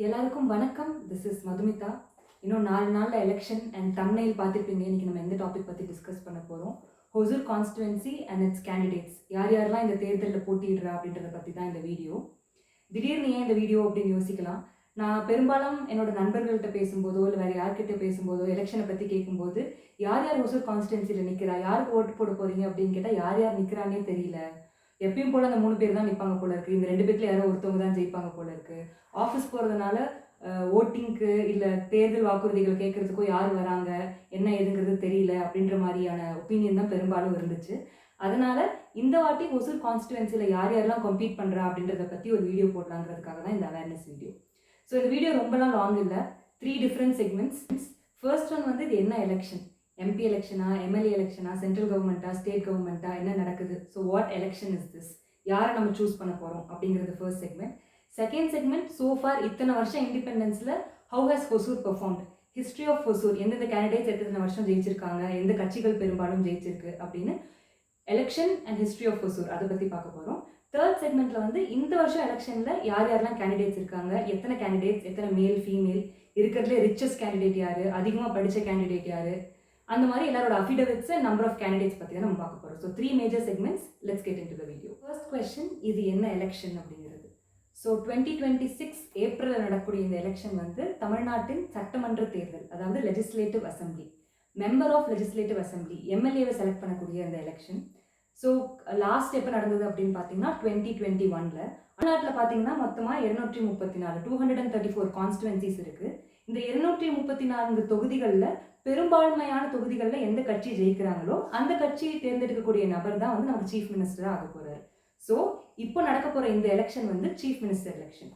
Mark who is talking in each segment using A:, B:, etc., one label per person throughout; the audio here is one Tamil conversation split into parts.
A: எல்லாருக்கும் வணக்கம். This is Madhumitha. இன்னும் 4 நாளில் எலெக்ஷன் அண்ட் தம்ப்நெயில் பார்த்துருப்பீங்க. இன்றைக்கி நம்ம எந்த டாபிக் பற்றி டிஸ்கஸ் பண்ண போகிறோம்? Hosur constituency and it's candidates. யார் யாரெல்லாம் இந்த தேர்தலில் போட்டியிடுறா அப்படின்றத பற்றி தான் இந்த வீடியோ. திடீர்னு ஏன் இந்த வீடியோ அப்படின்னு யோசிக்கலாம். நான் பெரும்பாலும் என்னோட நண்பர்கள்ட்ட பேசும்போதோ இல்லை வேறு யார்கிட்ட பேசும்போதோ எலெக்ஷனை பற்றி கேட்கும்போது யார் யார் ஹொசூர் கான்ஸ்டுவன்சியில் நிற்கிறா, யாருக்கு ஓட்டு போட போகிறீங்க அப்படின்னு கேட்டால் யார் யார் நிற்கிறானே தெரியல. எப்பயும் போல் அந்த 3 பேர் தான் நிற்பாங்க போல இருக்குது. இந்த 2 பேர்த்தில் யாரோ ஒருத்தவங்க தான் ஜெயிப்பாங்க போல இருக்குது. ஆஃபீஸ் போகிறதுனால ஓட்டிங்க்கு இல்லை தேர்தல் வாக்குறுதிகள் கேட்குறதுக்கோ யார் வராங்க என்ன ஏதுங்கிறது தெரியல அப்படின்ற மாதிரியான ஒப்பீனியன் தான் பெரும்பாலும் இருந்துச்சு. அதனால் இந்த வாட்டி ஹொசூர் கான்ஸ்டுவன்சியில் யார் யாரெல்லாம் கம்பீட் பண்ணுறா அப்படின்றத பற்றி ஒரு வீடியோ போடலாங்கிறதுக்காக தான் இந்த அவேர்னஸ் வீடியோ. ஸோ இந்த வீடியோ ரொம்பலாம் லாங் இல்லை, 3 டிஃப்ரெண்ட் செக்மெண்ட்ஸ். ஃபர்ஸ்ட் ஒன் வந்து இது என்ன எலெக்ஷன், எம்பி எலெக்ஷனா, எம்எல்ஏ எலெக்ஷனா, சென்ட்ரல் கவர்மெண்ட்டா, ஸ்டேட் கவர்மெண்ட்டா, என்ன நடக்குது, so what election is this, யாரை நம்ம சூஸ் பண்ண போகிறோம் அப்படிங்கிறது first segment. Second segment, so far இத்தனை வருஷம் இண்டிபெண்டன்ஸில் how has Hosur performed, history of Hosur, எந்தெந்த கேண்டிடேட்ஸ் எத்தனை வருஷம் ஜெயிச்சிருக்காங்க, எந்த கட்சிகள் பெரும்பாலும் ஜெயிச்சிருக்கு அப்படின்னு election and history of Hosur அதை பற்றி பார்க்க போகிறோம். தேர்ட் செக்மெண்ட்டில் வந்து இந்த வருஷம் எலெக்ஷனில் யார் யாரெல்லாம் கேண்டிடேட்ஸ் இருக்காங்க, எத்தனை கேண்டிடேட்ஸ், எத்தனை மேல் ஃபீமேல், இருக்கிறதுல ரிச்சஸ்ட் கேண்டிடேட் யார், அதிகமாக படித்த கேண்டிடேட் யார், அந்த மாதிரி எல்லாரோட affidavits and number of candidates பற்றி தான் நம்ம பார்க்க போகிறோம். So 3 major segments. Let's get in to the video. First question, இது என்ன எலெக்ஷன் அப்படிங்கிறது. ஸோ 2026 ஏப்ரலில் நடக்கக்கூடிய இந்த எலெக்ஷன் வந்து தமிழ்நாட்டின் சட்டமன்ற தேர்தல், அதாவது legislative assembly, member of legislative assembly, எம்எல்ஏவை செலக்ட் பண்ணக்கூடிய இந்த எலெக்ஷன். ஸோ லாஸ்ட் எப்போ நடந்தது அப்படின்னு பார்த்தீங்கன்னா 2021. தமிழ்நாட்டில் பார்த்தீங்கன்னா மொத்தமாக 234 234 கான்ஸ்டுவன்சிஸ் இருக்குது. இந்த 234 தொகுதிகளில் பெரும்பான்மையான தொகுதிகளில் எந்த கட்சி ஜெயிக்கிறாங்களோ அந்த கட்சியை தேர்ந்தெடுக்கக்கூடிய நபர் தான் வந்து நமக்கு சீஃப் மினிஸ்டராக ஆக போகிறார். ஸோ இப்போ நடக்க போகிற இந்த எலெக்ஷன் வந்து சீஃப் மினிஸ்டர் எலெக்ஷன்.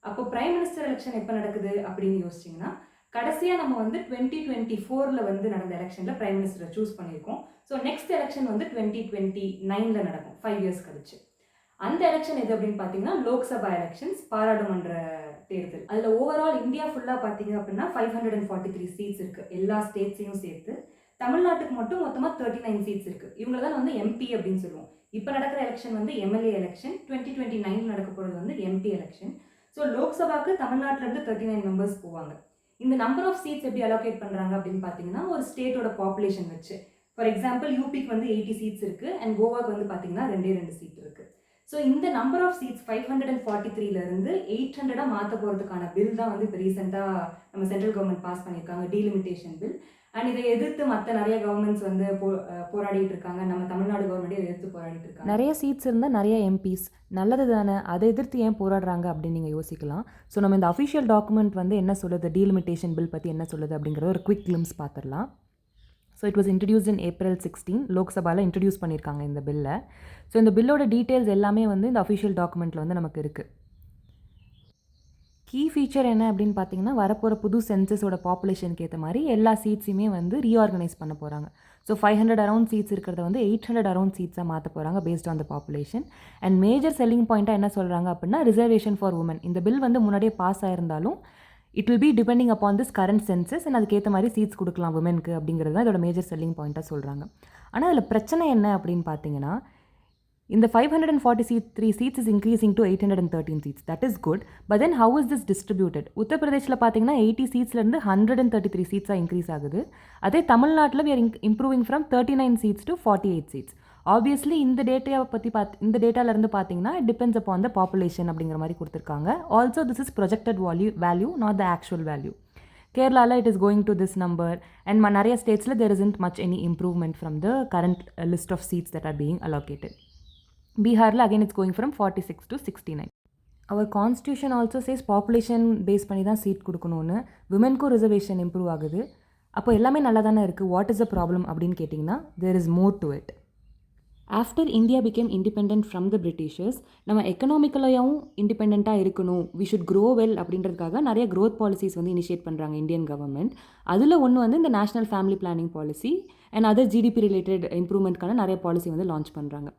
A: அப்போ பிரைம் மினிஸ்டர் எலெக்ஷன் எப்போ நடக்குது அப்படின்னு யோசிச்சிங்கன்னா, கடைசியாக நம்ம வந்து 2024 வந்து நடந்த எலெக்ஷனில் பிரைம் மினிஸ்டரை சூஸ் பண்ணியிருக்கோம். ஸோ நெக்ஸ்ட் எலெக்ஷன் வந்து 2029 நடக்கும், 5 இயர்ஸ் கழிச்சு. அந்த எலெக்ஷன் எது அப்படின்னு பார்த்தீங்கன்னா லோக்சபா எலெக்ஷன்ஸ், பாராளுமன்ற தேர்தல். அதில் ஓவரால் இந்தியா ஃபுல்லாக பார்த்தீங்க அப்படின்னா 543 சீட்ஸ் இருக்குது, எல்லா ஸ்டேட்ஸையும் சேர்த்து. தமிழ்நாட்டுக்கு மட்டும் மொத்தமாக 39 சீட்ஸ் இருக்குது. இவங்களை தான் வந்து எம்பி அப்படின்னு சொல்லுவோம். இப்போ நடக்கிற எலெக்ஷன் வந்து எம்எல்ஏ எலெக்ஷன், 2029 நடக்க போகிறது வந்து எம்பி எலெக்ஷன். ஸோ லோக்சபாவுக்கு தமிழ்நாட்டிலேருந்து 39 மெம்பர்ஸ் போவாங்க. இந்த நம்பர் ஆஃப் சீட்ஸ் எப்படி அலோகேட் பண்ணுறாங்க அப்படின்னு பார்த்தீங்கன்னா ஒரு ஸ்டேட்டோட பாப்புலேஷன் வச்சு. ஃபார் எக்ஸாம்பிள் யூபிக்கு வந்து 80 சீட்ஸ் இருக்குது அண்ட் கோவாக்கு வந்து பார்த்தீங்கன்னா 2 சீட் இருக்குது. ஸோ இந்த நம்பர் ஆஃப் சீட்ஸ் 543லேருந்து 800 மாற்ற போகிறதுக்கான பில் தான் வந்து இப்போ ரீசெண்டாக நம்ம சென்ட்ரல் கவர்மெண்ட் பாஸ் பண்ணியிருக்காங்க, டீலிமிட்டேஷன் பில். அண்ட் இதை எதிர்த்து மற்ற நிறைய கவர்மெண்ட்ஸ் வந்து போராடிட்டு இருக்காங்க. நம்ம தமிழ்நாடு கவர்மெண்ட்டே எதிர்த்து போராடிட்டு இருக்காங்க.
B: நிறைய சீட்ஸ் இருந்தால் நிறைய எம்பிஸ், நல்லது தானே, அதை எதிர்த்து ஏன் போராடுறாங்க அப்படின்னு நீங்கள் யோசிக்கலாம். ஸோ நம்ம இந்த அஃபிஷியல் டாக்குமெண்ட் வந்து என்ன சொல்லுது, டீலிமிட்டேஷன் பில் பற்றி என்ன சொல்லுது அப்படிங்கிறத ஒரு குவிக் கிளிம்ஸ் பார்த்துடலாம். So it was introduce in April 16, லோக்சபாவில் இன்ட்ரடியூஸ் பண்ணியிருக்காங்க இந்த பில்லை. ஸோ இந்த பில்லோட டீட்டெயில்ஸ் எல்லாமே வந்து இந்த அஃபிஷியல் டாக்குமெண்ட்டில் வந்து நமக்கு இருக்குது. கீ ஃபீச்சர் என்ன அப்படின்னு பார்த்தீங்கன்னா, வரப்போகிற புது சென்சஸோட பாப்புலேஷனுக்கு ஏற்ற மாதிரி எல்லா சீட்ஸுமே வந்து ரீஆர்கனைஸ் பண்ண போகிறாங்க. ஸோ 500 அரௌண்ட் சீட்ஸ் இருக்கிறத வந்து 800 அரௌண்ட் சீட்ஸாக மாற்ற போகிறாங்க based on the population. And major selling பாயிண்ட்டாக என்ன சொல்கிறாங்க அப்படின்னா ரிசர்வேஷன் ஃபார் உமன். இந்த பில் வந்து முன்னாடியே பாஸ் ஆயிருந்தாலும் it will be depending upon this current census and அதுக்கேற்ற மாதிரி சீட்ஸ் கொடுக்கலாம் உமனுக்கு அப்படிங்கிறது தான் இதோட மேஜர் செல்லிங் பாயிண்ட்டாக சொல்கிறாங்க. ஆனால் அதில் பிரச்சனை என்ன அப்படின்னு பார்த்தீங்கன்னா, இந்த 543 seats is increasing to 813 seats. That is good. But then how is this distributed? உத்தரப்பிரதேசில் பார்த்தீங்கன்னா 80 சீட்ஸ்லேருந்து 133 சீட்ஸாக இன்க்ரீஸ் ஆகுது. அதே தமிழ்நாட்டில் we are improving from 39 seats to 48 seats. Obviously இந்த டேட்டாவை பற்றி இந்த டேட்டாவிலேருந்து பார்த்தீங்கன்னா it depends upon the population அப்படிங்கிற மாதிரி கொடுத்துருக்காங்க. Also this is projected value, not the actual value. கேரளாவில் it is going to this number and நிறைய ஸ்டேட்ஸில் there isn't much any improvement from the current list of seats that are being allocated. பீகாரில் again it's going from 46 to 69. Our constitution also says population base பண்ணி தான் சீட் கொடுக்கணும்னு. விமென்க்கும் ரிசர்வேஷன் இம்ப்ரூவ் ஆகுது. அப்போ எல்லாமே நல்லா தானே இருக்குது. வாட் இஸ் த ப்ராப்ளம் அப்படின்னு கேட்டிங்கன்னா there is more to it. After India became independent from the Britishers, நம்ம எக்கனாமிக்கலாகவும் இண்டிபெண்ட்டாக இருக்கணும், வி ஷுட் க்ரோ வெல் அப்படின்றதுக்காக நிறைய க்ரோத் பாலிசிஸ் வந்து இனிஷியேட் பண்ணுறாங்க இந்தியன் கவர்மெண்ட். அதில் ஒன்று வந்து இந்த national family planning policy and other GDP related இம்ப்ரூவ்மெண்ட்கான நிறைய பாலிசி வந்து லான்ச் பண்ணுறாங்க.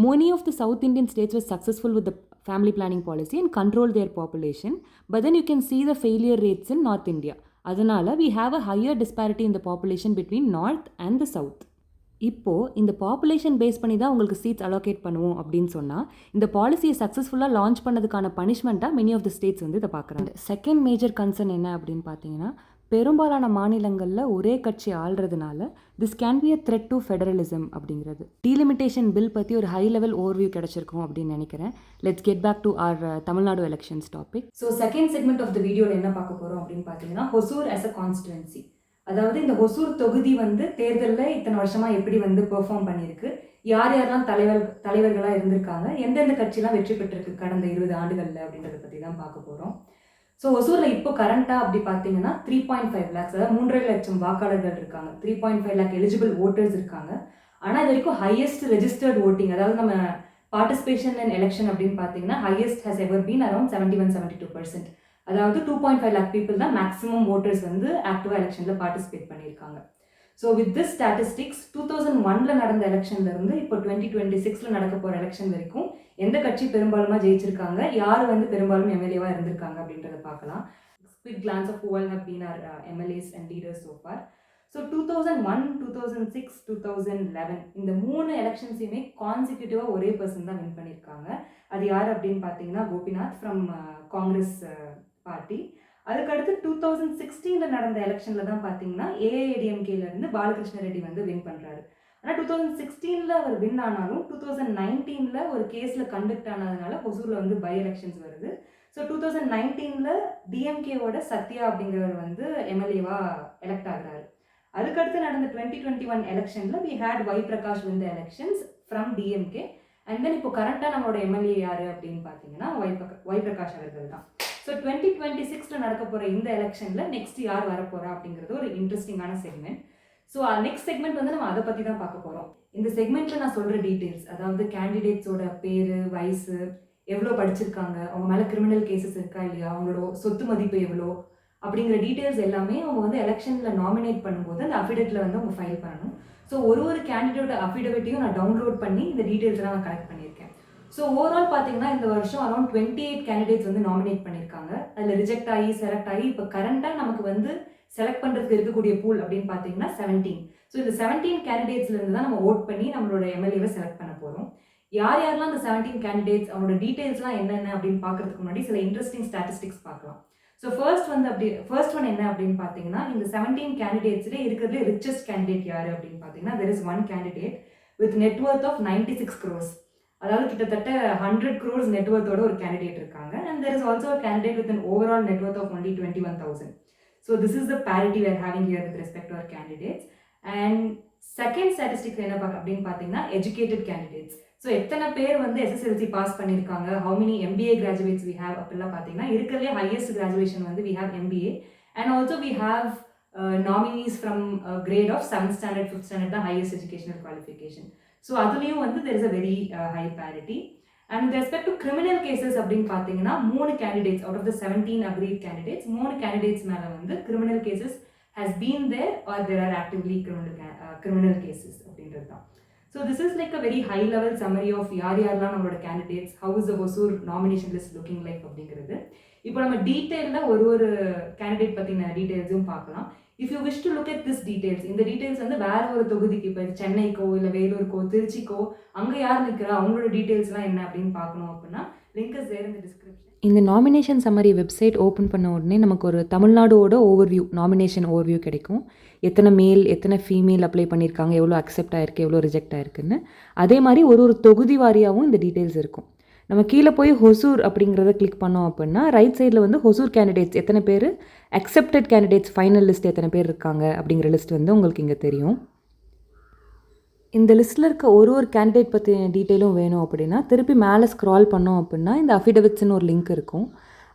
B: Many of the South Indian states were successful with the family planning policy and controlled their population, but then you can see the failure rates in North India. அதனால we have a higher disparity in the population between North and the South. இப்போது இந்த பாப்புலேஷன் பேஸ் பண்ணி தான் உங்களுக்கு சீட்ஸ் அலோகேட் பண்ணுவோம் அப்படின்னு சொன்னால் இந்த பாலிசியை சக்ஸஸ்ஃபுல்லாக லான்ச் பண்ணதுக்கான பனிஷ்மெண்ட்டாக மெனி ஆஃப் த ஸ்டேட்ஸ் வந்து இதை பார்க்குறாங்க. செகண்ட் மேஜர் கன்சர்ன் என்ன அப்படின்னு பார்த்தீங்கன்னா, பெரும்பாலான மாநிலங்களில் ஒரே கட்சி ஆள்றதுனால this can be a threat to federalism அப்படிங்கிறது. டீலிமிட்டேஷன் பில் பற்றி ஒரு ஹை லெவல் ஓவர்வியூ கிடச்சிருக்கும் அப்படின்னு நினைக்கிறேன். Let's get back to our Tamil Nadu elections topic.
A: So second segment of the வீடியோவில் என்ன பார்க்க போகிறோம் அப்படின்னு பார்த்தீங்கன்னா, ஹொசூர் ஆஸ் அ கான்ஸ்டுவன்சி. அதாவது இந்த ஹொசூர் தொகுதி வந்து தேர்தலில் இத்தனை வருஷமாக எப்படி வந்து பெர்ஃபார்ம் பண்ணியிருக்கு, யார் யாரெல்லாம் தலைவர்களாக இருந்திருக்காங்க, எந்தெந்த கட்சியெலாம் வெற்றி பெற்றிருக்கு கடந்த 20 ஆண்டுகளில் அப்படின்றத பற்றி தான் பார்க்க போகிறோம். ஸோ ஒசூரில் இப்போ கரண்ட்டாக அப்படி பார்த்தீங்கன்னா 3.5 lakhs, அதாவது 3.5 லட்சம் வாக்காளர்கள் இருக்காங்க. 3.5 lakh எலிஜிபிள் ஓட்டர்ஸ் இருக்காங்க. ஆனால் இது வரைக்கும் ஹையஸ்ட் ரெஜிஸ்டர்ட் ஓட்டிங், அதாவது நம்ம பார்ட்டிசிபேஷன் இன் எலெக்ஷன் அப்படின்னு பார்த்தீங்கன்னா highest has ever been around 71-72%. அதாவது 2.5 lakh பீப்புள் தான் மேக்ஸிமம் ஓட்டர்ஸ் வந்து ஆக்டிவாக எலெக்ஷனில் பார்ட்டிசிபேட் பண்ணியிருக்காங்க. ஸோ வித் திஸ் ஸ்டாட்டிஸ்டிக்ஸ் 2001 நடந்த எலெக்ஷன்லேருந்து இப்போ 2026 நடக்க போகிற எலெக்ஷன் வரைக்கும் எந்த கட்சி பெரும்பாலுமா ஜெயிச்சிருக்காங்க, யார் வந்து பெரும்பாலும் எம்எல்ஏவாக இருந்திருக்காங்க அப்படின்றத பார்க்கலாம். Quick glance of who all have been our MLAs and leaders so far. So 2001, 2006, 2011 இந்த 3 எலெக்ஷன்ஸையுமே கான்சிக்யூட்டிவாக ஒரே பர்சன் தான் வின் பண்ணியிருக்காங்க. அது யார் அப்படின்னு பார்த்தீங்கன்னா கோபிநாத் ஃப்ரம் காங்கிரஸ் பார்ட்டி. அதுக்கடுத்து 2016 நடந்த எலெக்ஷனில் தான் பார்த்தீங்கன்னா ஏஐஏடிஎம்கேலேருந்து பாலகிருஷ்ண ரெட்டி வந்து வின் பண்ணுறாரு. ஆனால் 2016 அவர் வின் ஆனாலும் 2019 ஒரு கேஸில் கண்டக்ட் ஆனதுனால ஹொசூரில் வந்து பை எலெக்ஷன்ஸ் வருது. ஸோ 2019 டிஎம்கேவோட சத்யா அப்படிங்கிறவர் வந்து எம்எல்ஏவாக எலெக்ட் ஆகிறாரு. அதுக்கடுத்து நடந்த 2021 எலெக்ஷனில் we had Y Prakash win the elections from DMK. And then இப்போ கரண்ட்டாக நம்மளோட எம்எல்ஏ யார் அப்படின்னு பார்த்தீங்கன்னா ஒய் பிரகாஷ் அவர்கள் தான். ஸோ 2026 நடக்க போகிற இந்த எலெக்ஷனில் நெக்ஸ்ட் யார் வரப்போகிறா அப்படிங்கிறது ஒரு இன்ட்ரெஸ்டிங்கான செக்மெண்ட். ஸோ நெக்ஸ்ட் செக்மெண்ட் வந்து நம்ம அதை பற்றி தான் பார்க்க போகிறோம். இந்த செக்மெண்ட்டில் நான் சொல்கிற டீட்டெயில்ஸ், அதாவது கேண்டிடேட்ஸோட பேர், வயசு, எவ்வளோ படிச்சிருக்காங்க, அவங்க மேலே கிரிமினல் கேசஸ் இருக்கா இல்லையா, அவங்களோட சொத்து மதிப்பு எவ்வளோ அப்படிங்கிற டீட்டெயில்ஸ் எல்லாமே அவங்க வந்து எலெக்ஷனில் நாமினேட் பண்ணும்போது அந்த அஃபிடேவிட்டில் வந்து அவங்க ஃபைல் பண்ணணும். ஸோ ஒரு கேண்டிடேட்டோட அஃபிடேவிட்டையும் நான் டவுன்லோட் பண்ணி இந்த டீட்டெயில்ஸ்லாம் நான் கலெக்ட் பண்ணியிருக்கேன். ஸோ ஓவரால் பார்த்தீங்கன்னா இந்த வருஷம் அரௌண்ட் 28 கேண்டிடேட்ஸ் வந்து நாமினேட் பண்ணியிருக்காங்க. அதில் ரிஜெக்ட் ஆகி செலக்ட் ஆகி இப்போ கரண்ட்டாக நமக்கு வந்து செலக்ட் பண்ணுறதுக்கு இருக்கக்கூடிய பூல் அப்படின்னு பார்த்தீங்கன்னா 17. ஸோ இந்த 17 கேண்டிடேட்ஸ்லேருந்து தான் நம்ம ஓட் பண்ணி நம்மளோட எம்எல்ஏவை செலக்ட் பண்ண போகிறோம். யார் யாரெல்லாம் அந்த 17 கேண்டிடேட்ஸ், அவங்களோட டீட்டெயில்ஸ்லாம் என்னென்ன அப்படின்னு பார்க்கறதுக்கு முன்னாடி சில இன்ட்ரெஸ்டிங் ஸ்டாட்டிஸ்டிக்ஸ் பார்க்கலாம். ஸோ ஃபர்ஸ்ட் ஒன் என்ன அப்படின்னு பார்த்தீங்கன்னா, இந்த 17 கேண்டிடேட்ஸ்லேயே இருக்கிறதுலே ரிச்சஸ்ட் கேண்டிடேட் யார் அப்படின்னு பார்த்தீங்கன்னா there is one candidate with net worth of 96 crores. அதாவது கிட்டத்தட்ட 100 crores நெட்வொர்த்தோட ஒரு கேண்டிடேட் இருக்காங்க. And there is also a candidate with an overall net worth of only 21,000. So this is the parity we are having here with respect to our candidates. And second statistics என்ன அப்படின்னு பார்த்தீங்கன்னா educated candidates. ஸோ எத்தனை பேர் வந்து SSLC பாஸ் பண்ணியிருக்காங்க, how many MBA graduates we have அப்படிலாம் பார்த்தீங்கன்னா இருக்கிறதுலே ஹையஸ்ட் கிராஜுவேஷன் வந்து we have MBA. And also we have nominees from grade of 7th standard, 5th standard தான் highest educational qualification. ஸோ அதுலேயும் வந்து there is a very high parity. And with respect to criminal cases அப்படின்னு பார்த்தீங்கன்னா 3 candidates out of the 17 agreed candidates, 3 candidates மேலே வந்து criminal cases has been there or there are actively criminal cases அப்படின்றது தான். So this is like a very high level summary of யாரெல்லாம் நம்மளோட candidates, how is the Hosur nomination list looking like அப்படிங்கிறது. இப்போ நம்ம டீட்டெயிலில் ஒரு கேண்டிடேட் பற்றின டீட்டெயில்ஸும் பார்க்கலாம். If you wish to look at this details, இந்த டீட்டெயில்ஸ் வந்து வேற ஒரு தொகுதிக்கு, இப்போ சென்னைக்கோ இல்லை வேலூருக்கோ திருச்சிக்கோ அங்கே யார் நிற்கிறா, அவங்களோட டீட்டெயில்ஸ்லாம் என்ன அப்படின்னு பார்க்கணும் அப்படின்னா link is there in the description.
B: இந்த நாமினேஷன் சம்மரி வெப்சைட் ஓப்பன் பண்ண உடனே நமக்கு ஒரு தமிழ்நாடோட ஓவர்வியூ, நாமினேஷன் ஓவர்வியூ கிடைக்கும். எத்தனை மேல் எத்தனை ஃபீமேல் அப்ளை பண்ணியிருக்காங்க, எவ்வளோ அக்செப்ட் ஆயிருக்கு, எவ்வளோ ரிஜெக்ட் ஆயிருக்குன்னு. அதே மாதிரி ஒரு தொகுதி வாரியாகவும் இந்த டீட்டெயில்ஸ் இருக்கும். நம்ம கீழே போய் ஹொசூர் அப்படிங்கிறத கிளிக் பண்ணோம் அப்படின்னா ரைட் சைடில் வந்து ஹொசூர் கேண்டிடேட்ஸ் எத்தனை பேர், அக்செப்டட் கேண்டிடேட்ஸ் ஃபைனல் லிஸ்ட் எத்தனை பேர் இருக்காங்க அப்படிங்கிற லிஸ்ட் வந்து உங்களுக்கு இங்கே தெரியும். இந்த லிஸ்ட்டில் இருக்க ஒரு கேண்டிடேட் பற்றி டீட்டெயிலும் வேணும் அப்படின்னா திருப்பி மேலே ஸ்க்ரால் பண்ணோம் அப்படின்னா இந்த அஃபிடவிட்ஸ்னு ஒரு லிங்க் இருக்கும்.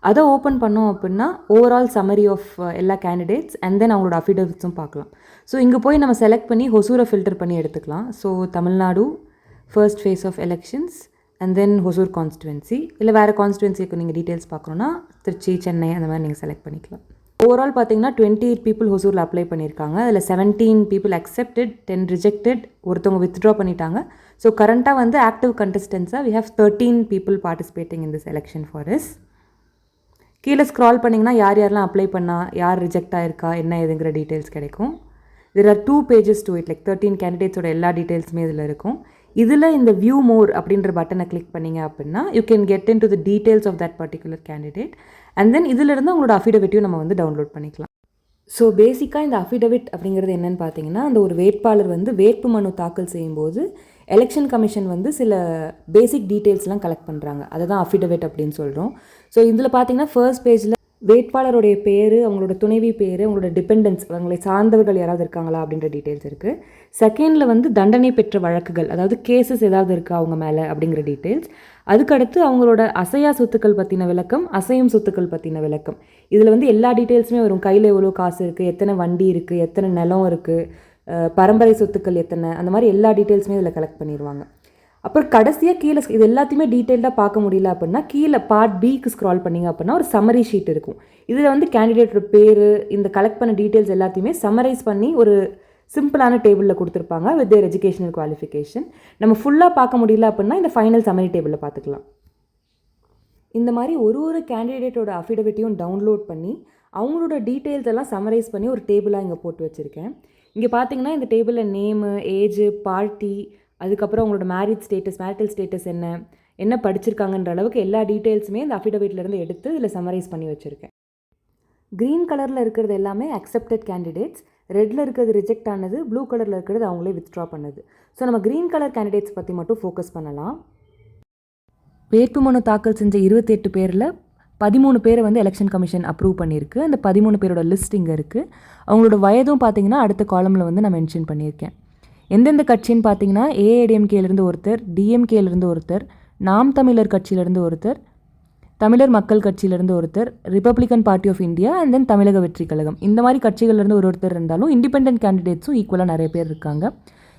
B: அதை ஓப்பன் பண்ணோம் அப்படின்னா ஓவரால் சம்மரி ஆஃப் எல்லா கேண்டிடேட்ஸ் அண்ட் தென் அவங்களோட அஃபிடவிட்ஸும் பார்க்கலாம். ஸோ இங்கே போய் நம்ம செலக்ட் பண்ணி ஹொசூரை ஃபில்டர் பண்ணி எடுத்துக்கலாம். So Tamil Nadu first phase of elections and then Hosur constituency, இல்லை வேறு கான்ஸ்டுவன்சிக்கு நீங்கள் டீட்டெயில்ஸ் பார்க்கணுன்னா திருச்சி, சென்னை அந்த மாதிரி நீங்கள் செலக்ட் பண்ணிக்கலாம். ஓவரால் பார்த்தீங்கன்னா 28 பீப்புள் ஹொசூரில் அப்ளை பண்ணியிருக்காங்க. அதில் 17 பீப்புள் அக்செப்டட், 10 ரிஜெக்டட், ஒருத்தவங்க வித்ட்ரா பண்ணிட்டாங்க. ஸோ கரண்ட்டாக வந்து ஆக்டிவ் கண்டஸ்டன்ஸாக we have 13 people participating in this election for us. கீழே ஸ்க்ரால் பண்ணிங்கன்னா யாரெல்லாம் அப்ளை பண்ணால், யார் ரிஜெக்ட் ஆகிருக்கா, என்ன ஏதுங்கிற டீட்டெயில்ஸ் கிடைக்கும். there are 2 pages to it, like 13 கேண்டிடேட்ஸோட எல்லா டீட்டெயில்ஸுமே இதில் இருக்கும். இதில் இந்த வியூ மோர் அப்படின்ற பட்டனை கிளிக் பண்ணிங்க அப்படின்னா you can get in to the details of that particular candidate. And then இதிலிருந்து அவங்களோட அஃபிடவிட்டையும் நம்ம வந்து டவுன்லோட் பண்ணிக்கலாம். ஸோ பேசிக்காக இந்த அஃபிடவிட் அப்படிங்கிறது என்னென்னு பார்த்தீங்கன்னா, அந்த ஒரு வேட்பாளர் வந்து வேட்பு மனு தாக்கல் செய்யும்போது எலெக்ஷன் கமிஷன் வந்து சில பேசிக் டீட்டெயில்ஸ்லாம் கலெக்ட் பண்ணுறாங்க. அதை தான் அஃபிடவிட் அப்படின்னு சொல்கிறோம். ஸோ இதில் பார்த்தீங்கன்னா ஃபர்ஸ்ட் பேஜில் வேட்பாளருடைய பேர், அவங்களோட துணைவி பேர், அவங்களோட டிபெண்டன்ஸ், அவங்களை சார்ந்தவர்கள் யாராவது இருக்காங்களா அப்படின்ற டீட்டெயில்ஸ் இருக்குது. செகண்டில் வந்து தண்டனை பெற்ற வழக்குகள், அதாவது கேசஸ் ஏதாவது இருக்கா அவங்க மேலே அப்படிங்கிற டீட்டெயில்ஸ். அதுக்கடுத்து அவங்களோட அசையா சொத்துக்கள் பற்றின விளக்கம், அசையும் சொத்துக்கள் பற்றின விளக்கம். இதில் வந்து எல்லா டீட்டெயில்ஸுமே வரும். கையில் எவ்வளோ காசு இருக்குது, எத்தனை வண்டி இருக்குது, எத்தனை நிலம் இருக்குது, பரம்பரை சொத்துக்கள் எத்தனை, அந்த மாதிரி எல்லா டீட்டெயில்ஸுமே இதில் கலெக்ட் பண்ணிடுவாங்க. அப்புறம் கடைசியாக கீழே இது எல்லாத்தையுமே டீட்டெயில்டாக பார்க்க முடியல அப்படின்னா கீழே பார்ட் பிக்கு ஸ்க்ரால் பண்ணிங்க அப்படின்னா ஒரு சம்மரி ஷீட் இருக்கும். இதில் வந்து கேண்டிடேட்டோட பேர், இந்த கலெக்ட் பண்ண டீட்டெயில்ஸ் எல்லாத்தையுமே சம்மரைஸ் பண்ணி ஒரு சிம்பிளான டேபிளில் கொடுத்துருப்பாங்க வித் தேர் எஜுகேஷனல் குவாலிஃபிகேஷன். நம்ம ஃபுல்லாக பார்க்க முடியல அப்படின்னா இந்த ஃபைனல் சம்மரி டேபிளில் பார்த்துக்கலாம். இந்த மாதிரி ஒரு கேண்டிடேட்டோட அஃபிடவிட்டையும் டவுன்லோட் பண்ணி அவங்களோட டீட்டெயில்ஸ் எல்லாம் சம்மரைஸ் பண்ணி ஒரு டேபிளாக இங்கே போட்டு வச்சுருக்கேன். இங்கே பார்த்தீங்கன்னா இந்த டேபிளில் நேமு, ஏஜு, பார்ட்டி, அதுக்கப்புறம் அவங்களோட மேரிட்டல் ஸ்டேட்டஸ் என்ன படிச்சிருக்காங்கன்ற அளவுக்கு எல்லா டீட்டெயில்ஸுமே இந்த அஃபிடவிட்லேருந்து எடுத்து இதில் சம்மரைஸ் பண்ணி வச்சுருக்கேன். க்ரீன் கலரில் இருக்கிறது எல்லாமே அக்செப்டட் கேண்டிடேட்ஸ், ரெட்டில் இருக்கிறது ரிஜெக்ட் ஆனது, ப்ளூ கலரில் இருக்கிறது அவங்களே வித்ட்ரா பண்ணது. ஸோ நம்ம க்ரீன் கலர் கேண்டிடேட்ஸ் பற்றி மட்டும் ஃபோக்கஸ் பண்ணலாம். வேட்புமனு தாக்கல் செஞ்ச 28 பேரில் 13 பேரை வந்து எலெக்ஷன் கமிஷன் அப்ரூவ் பண்ணியிருக்கு. அந்த 13 பேரோட லிஸ்ட் இங்கே இருக்குது. அவங்களோட வயதும் பார்த்தீங்கன்னா அடுத்த காலமில் வந்து நான் மென்ஷன் பண்ணியிருக்கேன். எந்தெந்த கட்சின்னு பார்த்தீங்கன்னா ஏஐடிஎம்கேலேருந்து ஒருத்தர், டிஎம்கேலேருந்து ஒருத்தர், நாம் தமிழர் கட்சியிலேருந்து ஒருத்தர், தமிழர் மக்கள் கட்சியிலேருந்து ஒருத்தர், republican party of India and then Tamilaga Vettri கழகம். இந்த மாதிரி கட்சிகள்லேருந்து ஒருத்தர் இருந்தாலும் இண்டிபெண்டன்ட் கேண்டிடேட்ஸும் ஈக்குவலாக நிறைய பேர் இருக்காங்க.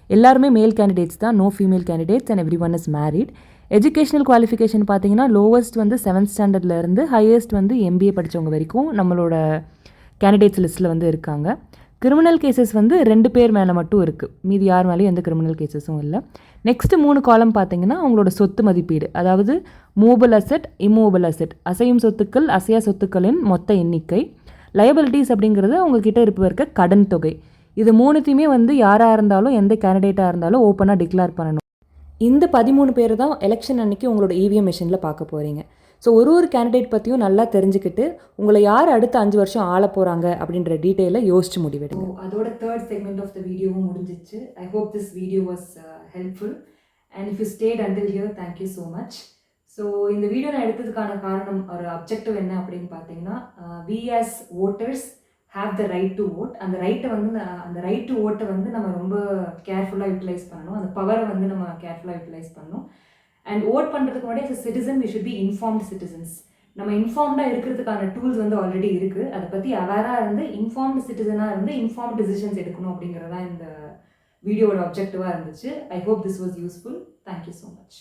B: எல்லாருமே மேல் கேண்டிடேட்ஸ் தான், no female candidates and every one is married. Educational qualification பார்த்தீங்கன்னா லோவஸ்ட் வந்து 7th ஸ்டாண்டர்ட்லேருந்து ஹையஸ்ட் வந்து எம்பிஏ படித்தவங்க வரைக்கும் நம்மளோட கேண்டிடேட்ஸ் லிஸ்ட்டில் வந்து இருக்காங்க. கிரிமினல் கேசஸ் வந்து 2 பேர் மேலே மட்டும் இருக்குது, மீதி யார் மேலேயும் எந்த கிரிமினல் கேசஸும் இல்லை. நெக்ஸ்ட்டு 3 காலம் பார்த்தீங்கன்னா அவங்களோட சொத்து மதிப்பீடு, அதாவது மூவபிள் அசெட், இம்மூவபிள் அசெட், அசையும் சொத்துக்கள், அசையா சொத்துக்களின் மொத்த எண்ணிக்கை, லயபிலிட்டிஸ் அப்படிங்கிறது அவங்கக்கிட்ட இருக்க கடன் தொகை. இது 3த்தையுமே வந்து யாராக இருந்தாலும் எந்த கேண்டிடேட்டாக இருந்தாலும் ஓப்பனாக டிக்ளேர் பண்ணணும். இந்த 13 பேர் தான் எலெக்ஷன் அன்றைக்கி உங்களோட இவிஎம் மிஷினில் பார்க்க போகிறீங்க. ஸோ ஒரு கேண்டிடேட் பற்றியும் நல்லா தெரிஞ்சுக்கிட்டு உங்களை யார் அடுத்த 5 வருஷம் ஆள போகிறாங்க அப்படின்ற டீட்டெயிலை யோசிச்சு முடிவெடுங்க.
A: அதோட தேர்ட் செக்மெண்ட் ஆஃப் த வீடியோவும் முடிஞ்சிச்சு. I hope this video was helpful and if you stayed until here thank you so much. So இந்த வீடியோ நான் எடுத்ததுக்கான காரணம், ஒரு அப்ஜெக்டிவ் என்ன அப்படின்னு பார்த்தீங்கன்னா, we as voters have the right to vote. அந்த ரைட் டு ஓட்டை வந்து நம்ம ரொம்ப கேர்ஃபுல்லாக யூட்டிலைஸ் பண்ணணும். அந்த பவரை வந்து நம்ம கேர்ஃபுல்லாக யூட்டிலைஸ் பண்ணணும். அண்ட் ஓட் பண்ணுறதுக்கு முன்னாடி as a citizen we should be informed citizens. நம்ம இன்ஃபார்ம்டாக இருக்கிறதுக்கான டூல்ஸ் வந்து ஆல்ரெடி இருக்குது. அதை பற்றி அவேராக இருந்து இன்ஃபார்ம்டு சிட்டிசனாக இருந்து இன்ஃபார்ம்டு டிசிஷன்ஸ் எடுக்கணும் அப்படிங்கிறதான் இந்த வீடியோவோட அப்ஜெக்டிவாக இருந்துச்சு. ஐ hope this was useful. Thank you so much.